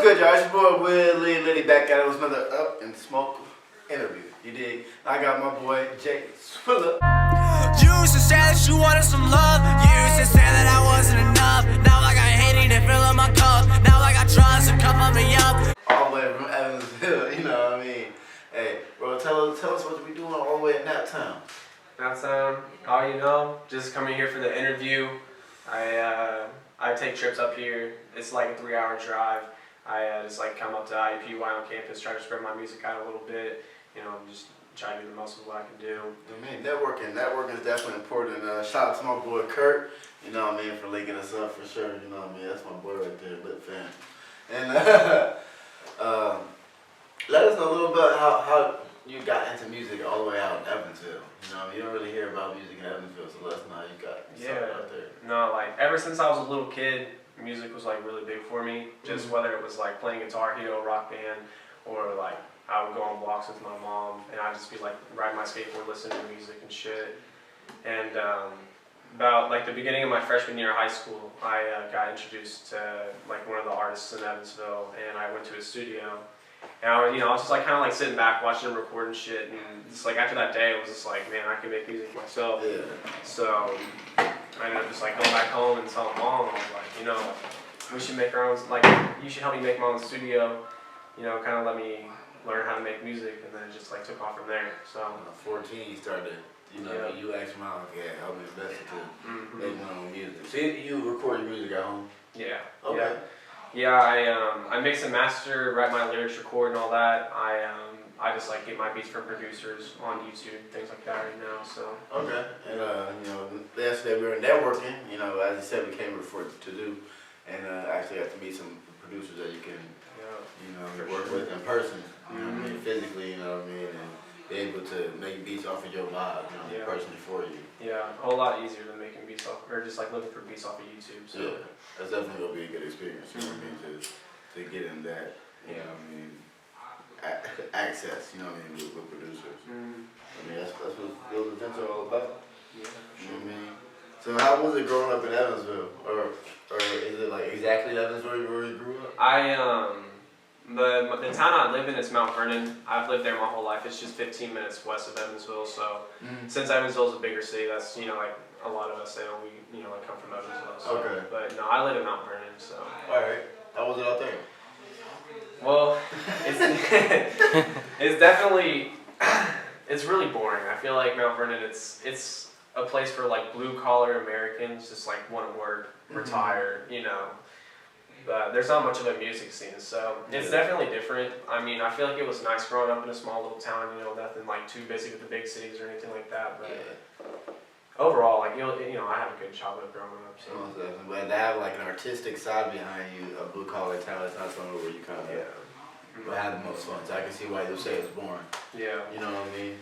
good, y'all? It's your boy Willie Liddy back at it with another Up and Smoke interview. You dig? I got my boy Jay Swilla. You used to say that you wanted some love. You used to say that I wasn't enough. Now I got hating to fill up my cup. Now I got trust to cover me up. All the way from Evansville, you know what I mean? Hey, bro, tell us what we doing all the way in that town. Naptown, all you know, just coming here for the interview. I take trips up here. It's like a 3-hour drive. I just like come up to IUP while on campus, try to spread my music out a little bit. You know, just try to do the most of what I can do. I mean, networking is definitely important. Shout out to my boy Kurt, you know what I mean, for linking us up for sure. You know what I mean? That's my boy right there, lit fan. And let us know a little bit how you got into music all the way out in Evansville. You know, you don't really hear about music in Evansville, so let us know how you got started out there. No, like ever since I was a little kid, music was like really big for me. Just whether it was like playing guitar, a rock band, or like I would go on walks with my mom, and I'd just be like riding my skateboard, listening to music and shit. And about like the beginning of my freshman year of high school, I got introduced to like one of the artists in Evansville, and I went to his studio. And I was just like kind of like sitting back watching him record and shit, and just like after that day, it was just like, man, I can make music myself. Yeah. So I ended up just like going back home and telling mom, I was like, you know, we should make our own, like, you should help me make my own studio, you know, kind of let me learn how to make music, and then it just like took off from there. So 14, you started, you know, yeah. you asked mom, yeah, help me best to make my own music. So you record your music at home? Yeah. Okay. Yeah, I mix and master, write my lyrics, record, and all that. I just like get my beats from producers on YouTube, things like that right now. So okay, and you know, yesterday we were networking. You know, as you said, we came here for to do, and actually got to meet some producers that you can, you know, work with in person. You know what I mean, physically. You know what I mean, and be able to make beats off of your vibe, you know, personally for you. Yeah, a whole lot easier than making beats off, or just like looking for beats off of YouTube. So yeah, that's definitely gonna be a good experience. You know what I mean, to get in that. You know what I mean. Access, you know what I mean, with producers. I mean, that's what those events are all about. Yeah, you know what I mean? So how was it growing up in Evansville? Or is it like exactly Evansville where you grew up? The town I live in is Mount Vernon. I've lived there my whole life. It's just 15 minutes west of Evansville. So since Evansville is a bigger city, that's, you know, like a lot of us say, we, you know, like come from Evansville. So. Okay. But no, I live in Mount Vernon, so. All right. How was it out there? Well, it's definitely, it's really boring. I feel like Mount Vernon, it's a place for like blue collar Americans, just like want to work, retire, you know. But there's not much of a music scene, so it's definitely different. I mean, I feel like it was nice growing up in a small little town, you know, nothing like too busy with the big cities or anything like that. But overall, like, you know, I had a good childhood growing up. So. Most definitely. But to have like an artistic side behind you, a blue collar town, it's not somewhere where you kind of have the most fun. So I can see why you say it's boring. Yeah. You know what I mean?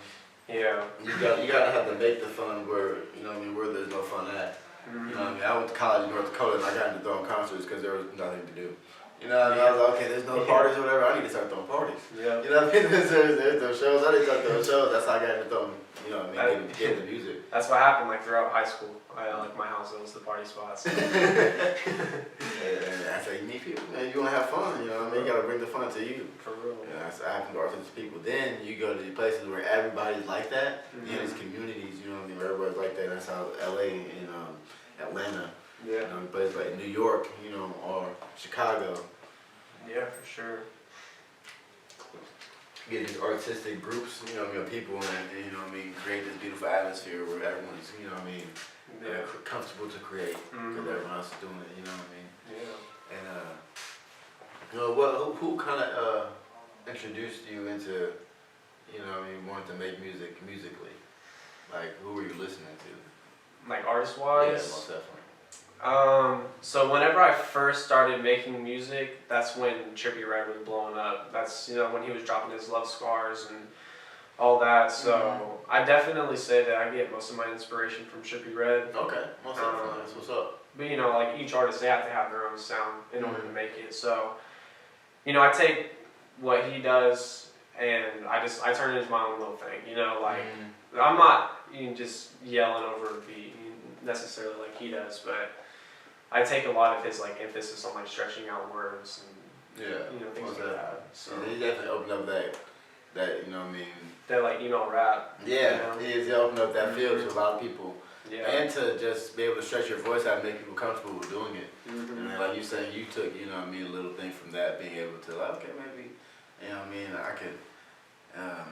Yeah. You gotta have to make the fun where, you know what I mean, where there's no fun at. You know what I mean? I went to college in North Dakota and I got into throwing concerts because there was nothing to do. You know what I mean? I was like, okay, there's no parties or whatever, I need to start throwing parties. Yeah. You know what I mean? There's no shows, I need to start throwing shows. That's how I got into throwing, you know what I mean, getting the music. That's what happened, like, throughout high school. Like, my house was the party spots. And I say, you need people, man, you want to have fun, you know what I mean? You got to bring the fun to you. For real. Yeah, that's happened to artistic people. Then you go to the places where everybody's like that, you know, these communities, you know what I mean, where everybody's like that. That's how LA and Atlanta, you know, places like New York, you know, or Chicago. Yeah, for sure. Get these artistic groups, you know what I mean, people, and you know what I mean, create this beautiful atmosphere where everyone's, you know what I mean, comfortable to create because everyone else is doing it, you know what I mean? Yeah. And you know, who kind of introduced you into, you know what I mean, wanting to make music musically? Like, who were you listening to? Like artist-wise? Yeah, most definitely. So whenever I first started making music, that's when Trippie Redd was blowing up. That's, you know, when he was dropping his Love Scars and all that. So I definitely say that I get most of my inspiration from Trippie Redd. Okay, most definitely. That's what's up. But you know, like each artist, they have to have their own sound in order to make it. So, you know, I take what he does and I turn it into my own little thing. You know, like I'm not just yelling over a beat necessarily like he does, but I take a lot of his like emphasis on like stretching out words and you So he definitely opened up that you know what I mean. that like emo rap. Yeah, You know? he opened up that field to a lot of people. Yeah. And to just be able to stretch your voice out and make people comfortable with doing it. Mm-hmm. And then, like you saying, you took, you know what I mean, a little thing from that, being able to, like, okay, maybe, you know what I mean, I could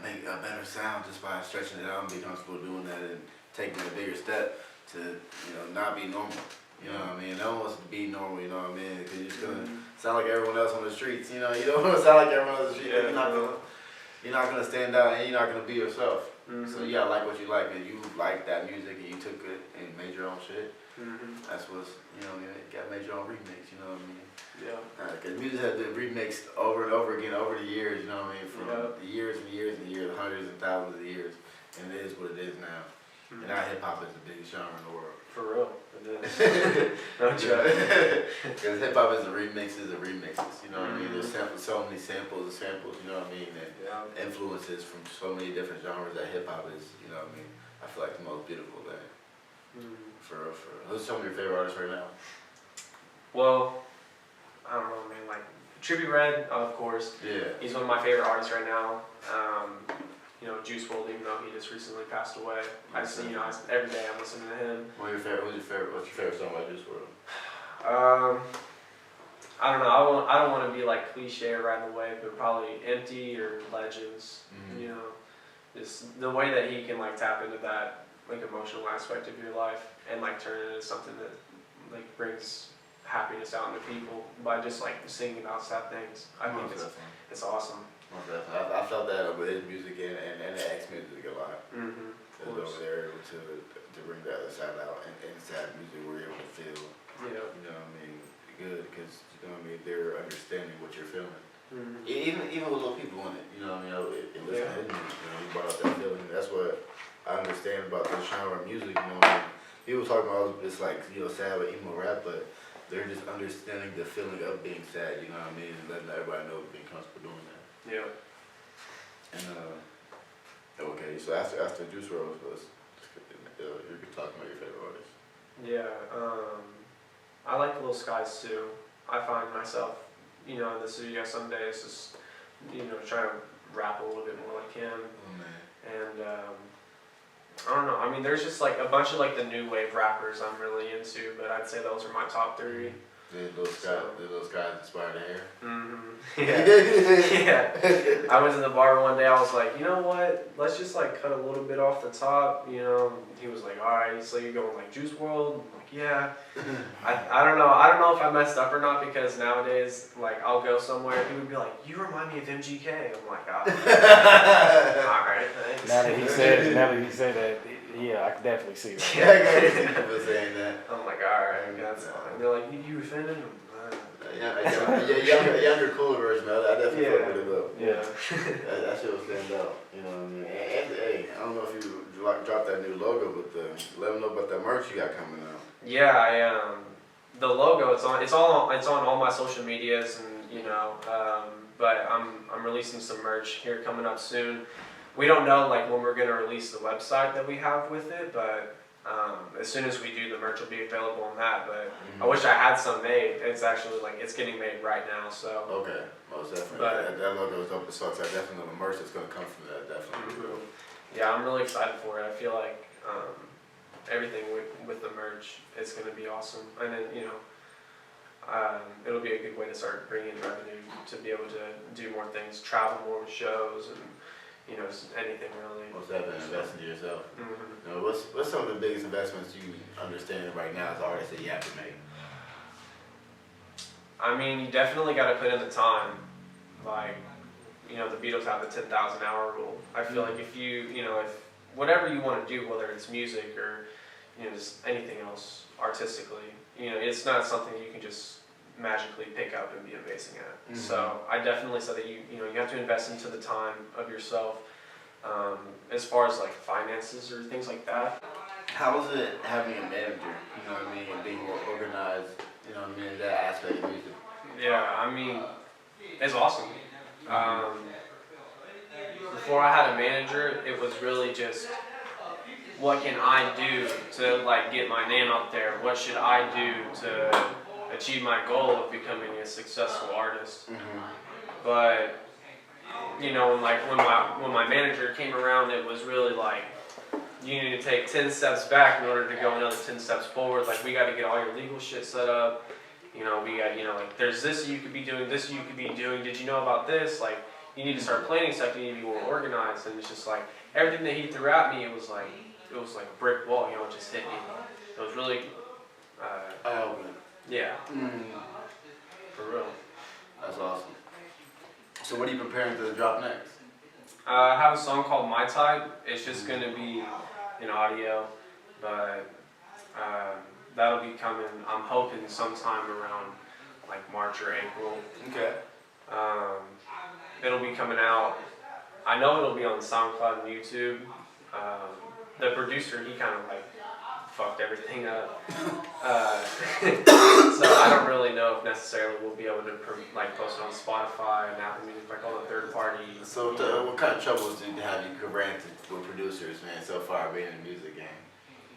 make a better sound just by stretching it out and be comfortable doing that and taking a bigger step to, you know, not be normal. You know what I mean? No one wants to be normal, you know what I mean? Because you're just going to sound like everyone else on the streets, you know? You don't want to sound like everyone else on the streets. Yeah. You're not gonna stand out and you're not gonna be yourself. Mm-hmm. So you gotta like what you like, and you like that music and you took it and made your own shit. Mm-hmm. That's what's, you know, you gotta make your own remix, you know what I mean? Yeah. Cause music has been remixed over and over again over the years, you know what I mean? From Yep. the years and years and years, hundreds and thousands of years. And it is what it is now. Mm-hmm. And now hip hop is the biggest genre in the world. For real, it is. No joke. Because hip hop is the remixes of remixes, you know what I mean? There's Mm-hmm. so many samples, you know what I mean? And Yeah. influences from so many different genres that hip hop is, you know what I mean? I feel like the most beautiful thing. Mm-hmm. For real, for real. Who's some of your favorite artists right now? Well, I don't know, man. Like Trippie Redd, of course. Yeah. He's one of my favorite artists right now. You know, Juice WRLD, even though he just recently passed away. Every day I'm listening to him. What's your favorite song by Juice WRLD? I don't know. I don't want to be like cliche right away, but probably Empty or Legends. Mhm. You know, just the way that he can like tap into that like emotional aspect of your life and like turn it into something that like brings happiness out into people by just like singing about sad things. I think it's awesome. Most definitely. I felt that with his music and the X music a lot. Mm-hmm. Because over there able to bring the other side out and sad music where you're able to feel, Yeah. you know what I mean, good because, you know what I mean, they're understanding what you're feeling. Mm-hmm. Even with little people in it, you know what I mean, it listen to his music, you know, he brought out that feeling. That's what I understand about this genre of music, you know what I mean. People talk about it's like, you know, sad with emo rap, but they're just understanding the feeling of being sad, you know what I mean, and letting everybody know being comfortable doing that. Yeah. And okay, so after Juice WRLD, you could talk about your favorite artists. Yeah. I like Little Skies too. I find myself, you know, in the studio some days just, you know, trying to rap a little bit more like him. Oh man. And I don't know. I mean, there's just like a bunch of like the new wave rappers I'm really into, but I'd say those are my top three. Did those guys inspire the hair? Mm-hmm. Yeah. Yeah. I went to the bar one day. I was like, you know what? Let's just like cut a little bit off the top. You know. He was like, all right. So you're going like Juice WRLD? I'm like, yeah. I don't know. I don't know if I messed up or not because nowadays, like, I'll go somewhere. He would be like, you remind me of MGK. I'm like, oh. All right. Thanks. Now that he said that, yeah, I can definitely see that. Yeah, I got people saying that. I'm like, all right, that's fine. They're like, you offended him? Younger, cooler version of it. I definitely fuck with it though. Yeah. That shit will stand out. You know what I mean? And hey, I don't know if you dropped that new logo, but let them know about that merch you got coming out. Yeah, the logo. It's on all my social medias, and you know, but I'm releasing some merch here coming up soon. We don't know like when we're gonna release the website that we have with it, but as soon as we do, the merch will be available on that. But I wish I had some made. It's actually like it's getting made right now. So Okay, most definitely. But- that logo is dope as fuck. So I definitely know the merch that's gonna come from that. Definitely. yeah, I'm really excited for it. I feel like everything with the merch is gonna be awesome, and then you know. It'll be a good way to start bringing in revenue to be able to do more things, travel more with shows, and you know, just anything really. Most definitely invest into yourself. Mm-hmm. You know, what's some of the biggest investments you understand right now as an artist that you have to make? I mean, you definitely got to put in the time. Like, you know, the Beatles have the 10,000 hour rule. I feel like if if whatever you want to do, whether it's music or, you know, just anything else artistically, you know, it's not something you can just magically pick up and be amazing at. Mm-hmm. So I definitely said that you have to invest into the time of yourself. As far as like finances or things like that. How is it having a manager? You know what I mean, and being more organized. You know what I mean, that aspect of music. Yeah, I mean, it's awesome. Before I had a manager, it was really just, what can I do to like get my name out there? What should I do to achieve my goal of becoming a successful artist? Mm-hmm. But you know, when my manager came around, it was really like, you need to take 10 steps back in order to go another 10 steps forward. Like, we got to get all your legal shit set up. You know, we got, you know, like, there's this you could be doing, this you could be doing. Did you know about this? Like, you need to start planning stuff. You need to be more organized. And it's just like, everything that he threw at me, it was like a brick wall. You know, it just hit me. It was really, yeah, for real. That's awesome. So what are you preparing to drop next? I have a song called My Type. It's just going to be in audio, but that'll be coming, I'm hoping, sometime around like March or April. Okay. It'll be coming out. I know it'll be on SoundCloud and YouTube. The producer, he kind of like fucked everything up. So I don't really know if necessarily we'll be able to like post it on Spotify and Apple Music, like all the third party. So what kind of troubles have you granted with producers, man, so far being in the music game?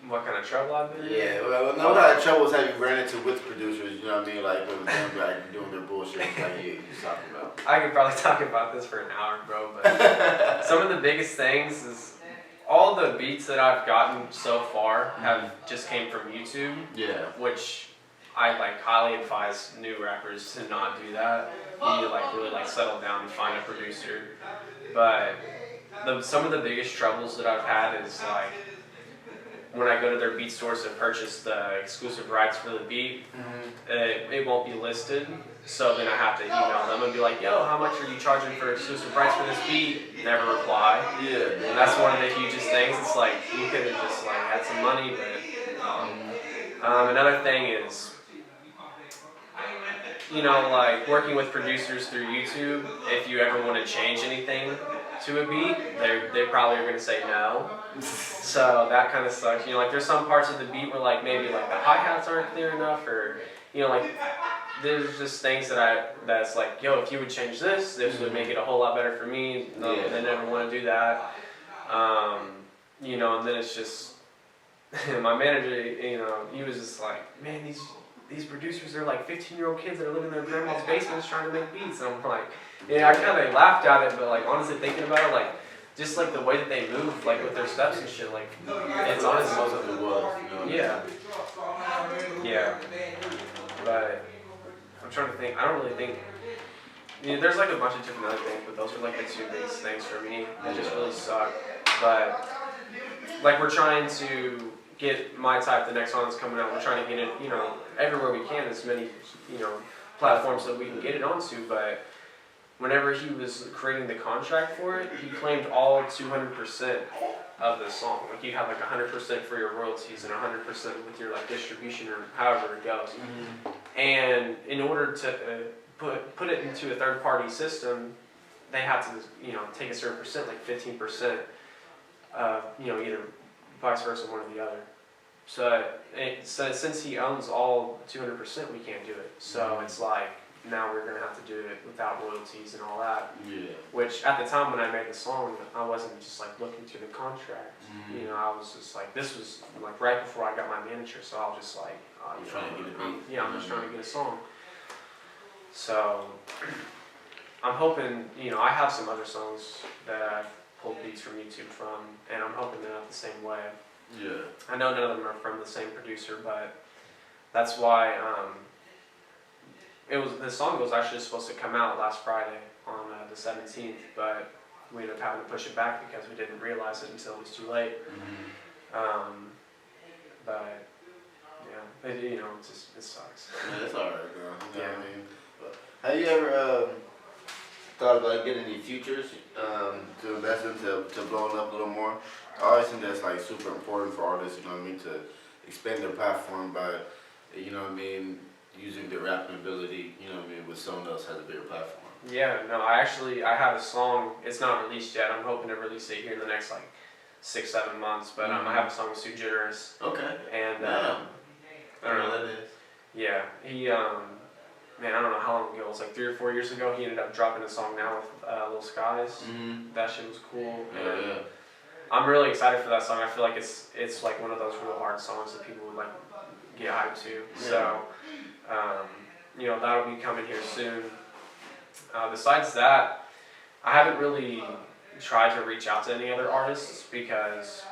What kind of trouble I've been in? Yeah, well, what kind of troubles have you ran into with producers, you know what I mean, like with them like doing their bullshit like you're talking about? I could probably talk about this for an hour, bro, but some of the biggest things is all the beats that I've gotten so far have just came from YouTube. Yeah. Which I like highly advise new rappers to not do that. You need to like really like settle down and find a producer. But some of the biggest troubles that I've had is like when I go to their beat stores and purchase the exclusive rights for the beat, it won't be listed. So then I have to email them and be like, yo, how much are you charging for exclusive rights for this beat? Never reply. Yeah. And that's one of the hugest things. It's like, you could have just like had some money, but another thing is, you know, like working with producers through YouTube, if you ever want to change anything to a beat, they probably are going to say no. So that kind of sucks. You know, like there's some parts of the beat where like maybe like the hi-hats aren't clear enough, or, you know, like there's just things that's like, yo, if you would change this would make it a whole lot better for me. No, they never want to do that. You know, and then it's just, my manager, you know, he was just like, man, these producers are like 15-year-old kids that are living in their grandma's basements trying to make beats. And I'm like, yeah, I kind of laughed at it, but like honestly thinking about it, like just like the way that they move, like with their steps and shit, like it's honestly most of it was. You know? Yeah. But I'm trying to think. I don't really think. You know, there's like a bunch of different other things, but those are like the two biggest things for me that just really suck. But like we're trying to get My Type, the next song that's coming out. We're trying to get it, you know, everywhere we can, as many, you know, platforms that we can get it onto. But whenever he was creating the contract for it, he claimed all 200% of the song. Like you have like 100% for your royalties and 100% with your like distribution or however it goes. And in order to put it into a third-party system, they had to, you know, take a certain percent, like 15%, you know, either vice versa, one or the other. So since he owns all 200%, we can't do it. So it's like, now we're gonna have to do it without royalties and all that. Yeah. Which at the time when I made the song, I wasn't just like looking through the contract. You know, I was just like, this was like right before I got my manager, so I was just like, I'm trying to get a beat. Yeah, I'm just trying to get a song. So I'm hoping, you know, I have some other songs that I've pulled beats from YouTube from, and I'm hoping they're not the same way. Yeah. I know none of them are from the same producer, but that's why the song was actually supposed to come out last Friday on the 17th, but we ended up having to push it back because we didn't realize it until it was too late. But yeah, you know, it sucks. Yeah, it's alright, girl. You know Yeah. what I mean? But have you ever thought about getting any futures to invest into blowing up a little more? I always think that's like super important for artists, you know what I mean, to expand their platform by, you know what I mean, using their rapping ability, you know what I mean, with someone else has a bigger platform. Yeah, no, I have a song. It's not released yet. I'm hoping to release it here in the next like 6-7 months. But I have a song with Sue Generous. Okay. And I I don't know. that is. Yeah, he man, I don't know how long ago. It was like 3 or 4 years ago. He ended up dropping a song now with Lil Skies. That shit was cool. Yeah. I'm really excited for that song. I feel like it's like one of those real hard songs that people would like get hyped to. Yeah. So, you know, that'll be coming here soon. Besides that, I haven't really tried to reach out to any other artists because,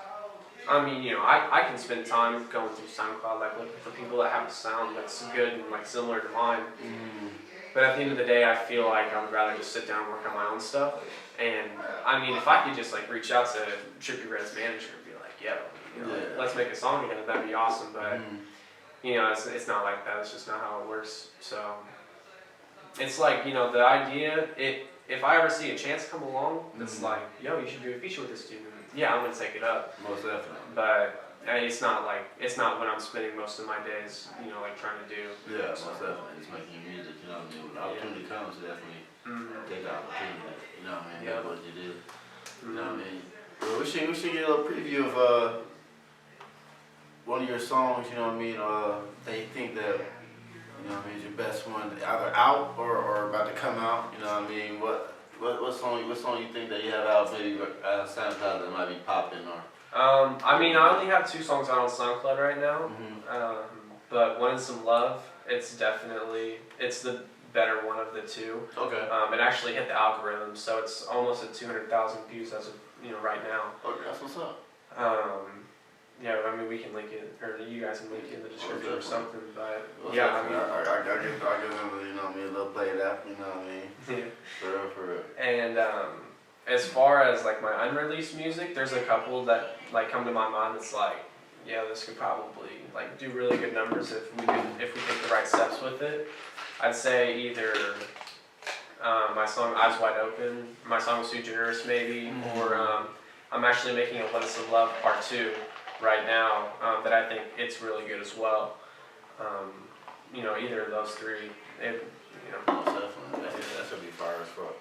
I mean, you know, I can spend time going through SoundCloud, like looking for people that have a sound that's good and like similar to mine. But at the end of the day, I feel like I would rather just sit down and work on my own stuff. And I mean, if I could just like reach out to Trippie Redd's manager and be like, yo, you know, like, let's make a song together, that'd be awesome. But you know, it's not like that. It's just not how it works. So it's like, you know, the idea. If I ever see a chance come along that's like, yo, you should do a feature with this dude. Yeah, I'm gonna take it up. Most definitely. But it's not what I'm spending most of my days, you know, like trying to do. Yeah, most definitely. Just making music, you know what I mean? When the opportunity comes, definitely take the opportunity. You know what I mean? That's what you do. You know what I mean? Well, we should get a little preview of one of your songs, you know what I mean, that you think that, you know what I mean, is your best one, either out or about to come out, you know what I mean? What song you think that you have out, maybe SoundCloud that might be popping or? I mean, I only have 2 songs out on SoundCloud right now, but One is Some Love, it's the better one of the 2. Okay. It actually hit the algorithm, so it's almost at 200,000 views as of, you know, right now. Okay, that's what's up. Yeah, I mean, we can link it, or you guys can link it in the description or something, but Well, yeah, I mean. I give them, you know what I mean, a little play it out, you know what I mean? Yeah. For real. And as far as like my unreleased music, there's a couple that like come to my mind that's like, yeah, this could probably like do really good numbers if we take the right steps with it. I'd say either my song Eyes Wide Open, my song Sui Generis maybe, or I'm actually making a One is Some Love Part 2 right now that I think it's really good as well. You know, either of those 3, you know. Most definitely. That should be fire as fuck.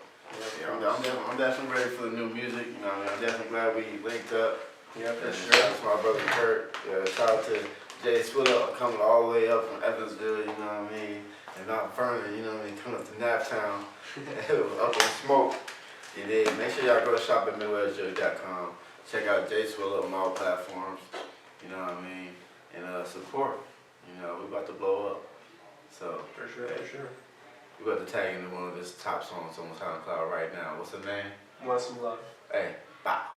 Yeah, I'm definitely ready for the new music. You know what I mean? I'm definitely glad we linked up. Yeah, for sure. Shout out to my brother Kurt. Shout out to Jay Swilla coming all the way up from Evansville, you know what I mean? And not Vernon, you know what I mean? Coming up to Naptown. Up in smoke. You dig? Make sure y'all go to shop at MidwestJoy.com. Check out Jay Swilla on all platforms. You know what I mean? And support. You know, we about to blow up. So For sure. we about to tag into one of his top songs on SoundCloud right now. What's the name? Want Some Love. Hey, bye.